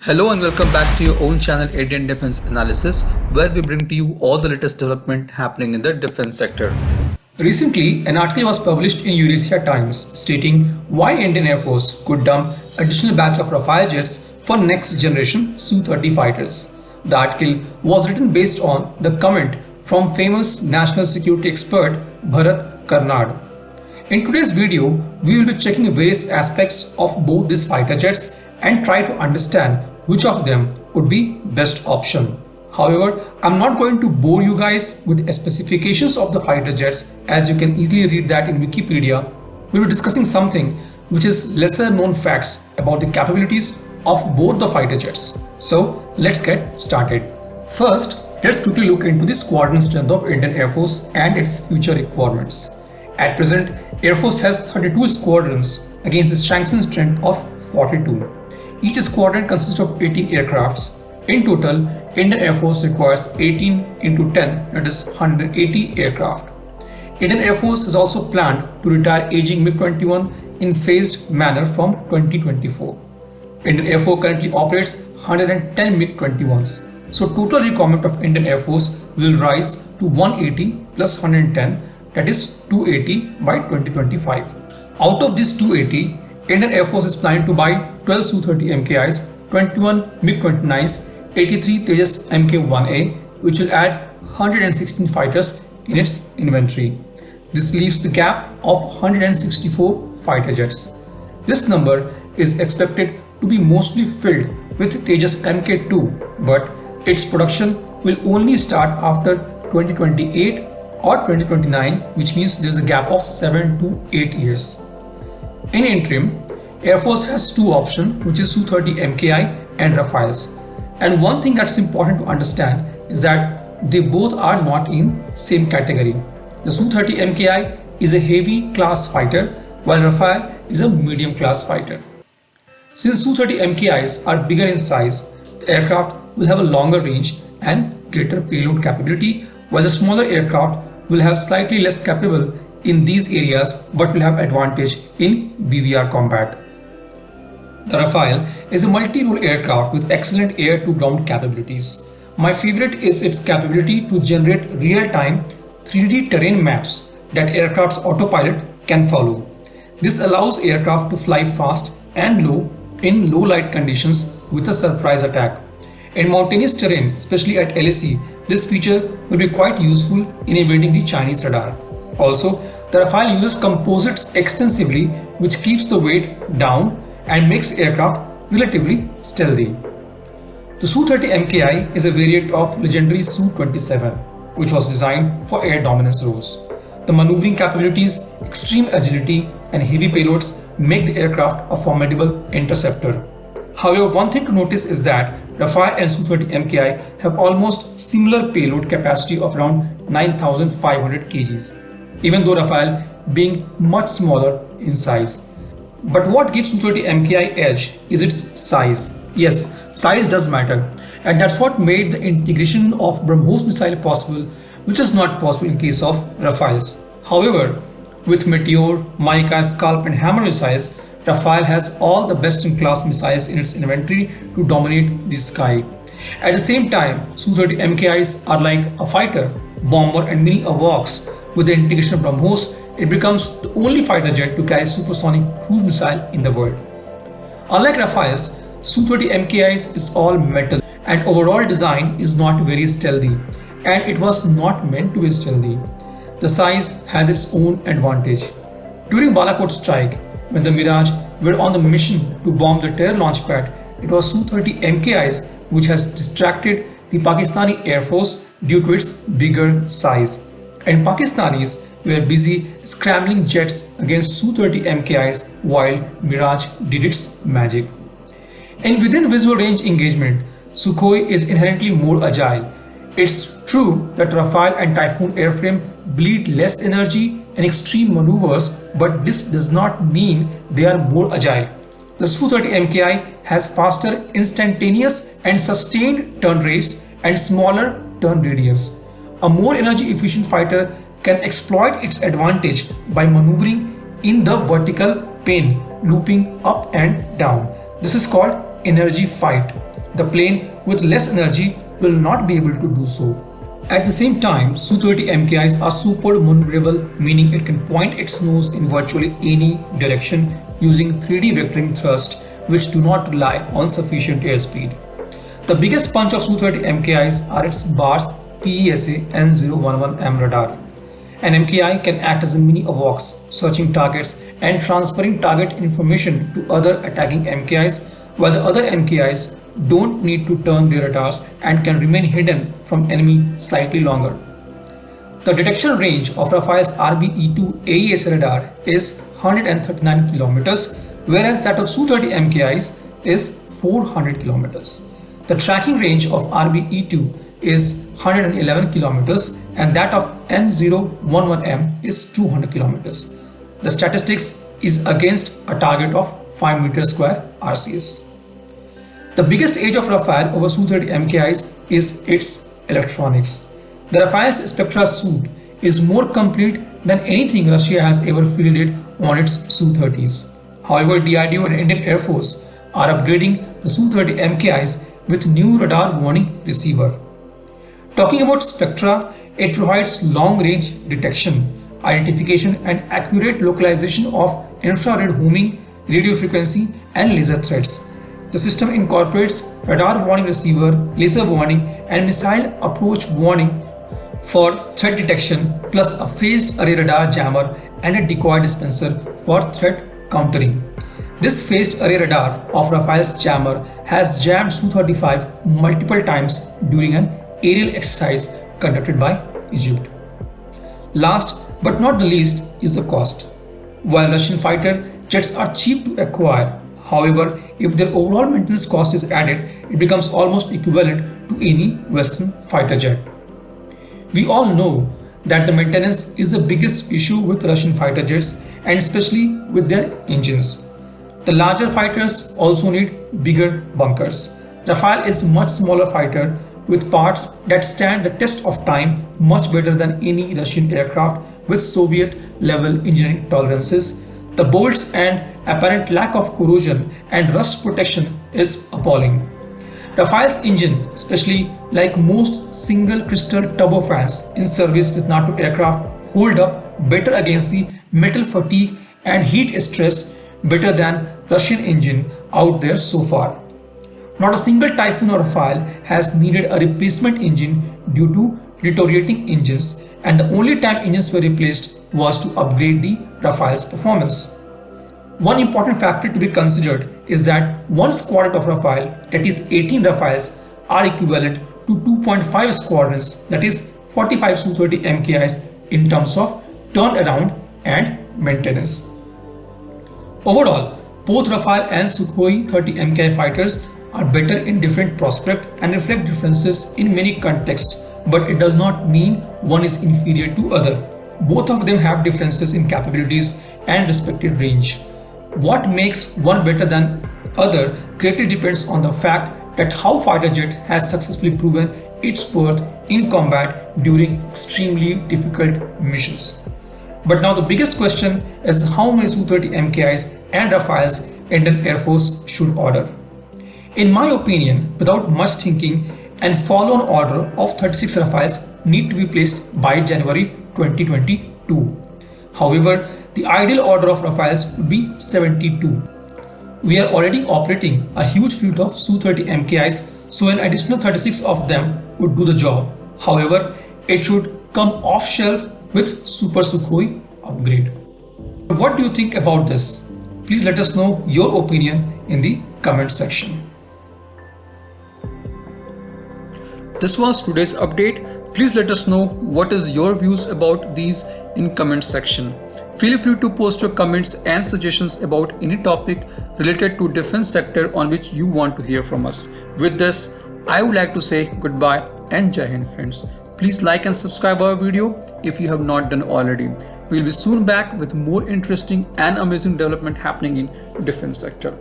Hello and welcome back to your own channel Indian Defense Analysis, where we bring to you all the latest development happening in the defense sector. Recently, an article was published in Eurasia Times stating why Indian Air Force could dump additional batch of Rafale jets for next generation Su-30 fighters. The article was written based on the comment from famous national security expert Bharat Karnad. In today's video, we will be checking various aspects of both these fighter jets and try to understand which of them would be best option. However, I'm not going to bore you guys with specifications of the fighter jets, as you can easily read that in Wikipedia. We'll be discussing something which is lesser known facts about the capabilities of both the fighter jets. So let's get started. First, let's quickly look into the squadron strength of Indian Air Force and its future requirements. At present, Air Force has 32 squadrons against a sanctioned strength of 42. Each squadron consists of 18 aircrafts. In total, Indian Air Force requires 18 into 10, that is 180 aircraft. Indian Air Force is also planned to retire aging MiG-21 in phased manner from 2024. Indian Air Force currently operates 110 MiG-21s. So total requirement of Indian Air Force will rise to 180 plus 110, that is 280 by 2025. Out of this 280, Indian Air Force is planning to buy 12 Su-30 MKIs, 21 MiG-29s, 83 Tejas MK1A, which will add 116 fighters in its inventory. This leaves the gap of 164 fighter jets. This number is expected to be mostly filled with Tejas MK2, but its production will only start after 2028 or 2029, which means there is a gap of 7 to 8 years. In interim, Air Force has two options, which is Su-30 MKI and Rafales. And one thing that's important to understand is that they both are not in same category. The Su-30 MKI is a heavy class fighter, while Rafale is a medium class fighter. Since Su-30 MKIs are bigger in size, the aircraft will have a longer range and greater payload capability, while the smaller aircraft will have slightly less capable in these areas but will have advantage in VVR combat. The Rafale is a multi-role aircraft with excellent air-to-ground capabilities. My favorite is its capability to generate real-time 3D terrain maps that aircraft's autopilot can follow. This allows aircraft to fly fast and low in low light conditions with a surprise attack. In mountainous terrain, especially at LAC, this feature will be quite useful in evading the Chinese radar. Also, the Rafale uses composites extensively, which keeps the weight down and makes aircraft relatively stealthy. The Su-30 MKI is a variant of legendary Su-27, which was designed for air dominance roles. The maneuvering capabilities, extreme agility, and heavy payloads make the aircraft a formidable interceptor. However, one thing to notice is that Rafale and Su-30 MKI have almost similar payload capacity of around 9,500 kgs, even though Rafale being much smaller in size. But what gives Su-30 MKI edge is its size. Yes, size does matter, and that's what made the integration of BrahMos missile possible, which is not possible in case of Rafales. However, with Meteor, Mica, Scalp and Hammer missiles, Rafale has all the best-in-class missiles in its inventory to dominate the sky. At the same time, Su-30 MKIs are like a fighter, bomber and mini AWACS. With the integration of BrahMos, it becomes the only fighter jet to carry supersonic cruise missile in the world. Unlike Rafales, Su-30 MKIs is all metal and overall design is not very stealthy, and it was not meant to be stealthy. The size has its own advantage. During Balakot strike, when the Mirage were on the mission to bomb the terror launch pad, it was Su-30 MKIs which has distracted the Pakistani Air Force due to its bigger size. And Pakistanis were busy scrambling jets against Su-30 MKIs while Mirage did its magic. And within visual range engagement, Sukhoi is inherently more agile. It's true that Rafale and Typhoon airframe bleed less energy and extreme maneuvers, but this does not mean they are more agile. The Su-30 MKI has faster instantaneous and sustained turn rates and smaller turn radius. A more energy efficient fighter can exploit its advantage by maneuvering in the vertical plane, looping up and down. This is called energy fight. The plane with less energy will not be able to do so. At the same time, Su-30 MKIs are super maneuverable, meaning it can point its nose in virtually any direction using 3D vectoring thrust, which do not rely on sufficient airspeed. The biggest punch of Su-30 MKIs are its BARS PESA N011M radar. An MKI can act as a mini AWACS, searching targets and transferring target information to other attacking MKIs, while the other MKIs don't need to turn their radars and can remain hidden from enemy slightly longer. The detection range of Rafale's RBE-2 AESA radar is 139 km, whereas that of Su-30 MKIs is 400 km. The tracking range of RBE-2 is 111 km and that of N011M is 200 km. The statistics is against a target of 5 meters square RCS. The biggest edge of Rafale over Su-30 MKIs is its electronics. The Rafale's Spectra suite is more complete than anything Russia has ever fielded on its Su-30s. However, DRDO and Indian Air Force are upgrading the Su-30 MKIs with new radar warning receiver. Talking about Spectra, it provides long-range detection, identification and accurate localization of infrared homing, radio frequency and laser threats. The system incorporates radar warning receiver, laser warning and missile approach warning for threat detection, plus a phased array radar jammer and a decoy dispenser for threat countering. This phased array radar of Rafale's jammer has jammed Su-35 multiple times during an aerial exercise conducted by Egypt. Last but not the least is the cost. While Russian fighter jets are cheap to acquire, however, if their overall maintenance cost is added, it becomes almost equivalent to any Western fighter jet. We all know that the maintenance is the biggest issue with Russian fighter jets and especially with their engines. The larger fighters also need bigger bunkers. Rafale is a much smaller fighter with parts that stand the test of time much better than any Russian aircraft with Soviet level engineering tolerances. The bolts and apparent lack of corrosion and rust protection is appalling. Rafale's engine, especially like most single crystal turbofans in service with NATO aircraft, hold up better against the metal fatigue and heat stress better than Russian engine out there so far. Not a single Typhoon or Rafale has needed a replacement engine due to deteriorating engines, and the only time engines were replaced was to upgrade the Rafale's performance. One important factor to be considered is that one squadron of Rafale, that is 18 Rafales, are equivalent to 2.5 squadrons, that is 45 Su-30 MKIs in terms of turnaround and maintenance. Overall, both Rafale and Sukhoi 30 MKI fighters are better in different prospects and reflect differences in many contexts, but it does not mean one is inferior to other. Both of them have differences in capabilities and respective range. What makes one better than other greatly depends on the fact that how fighter jet has successfully proven its worth in combat during extremely difficult missions. But now the biggest question is how many Su-30 MKIs and Rafales Indian Air Force should order. In my opinion, without much thinking, an follow-on order of 36 Rafales need to be placed by January 2022. However, the ideal order of Rafales would be 72. We are already operating a huge fleet of Su-30 MKIs, so an additional 36 of them would do the job. However, it should come off shelf with Super Sukhoi upgrade. What do you think about this? Please let us know your opinion in the comment section. This was today's update. Please let us know what is your views about these in comment section. Feel free to post your comments and suggestions about any topic related to defense sector on which you want to hear from us. With this, I would like to say goodbye and Jai Hind friends. Please like and subscribe our video if you have not done already. We will be soon back with more interesting and amazing development happening in defense sector.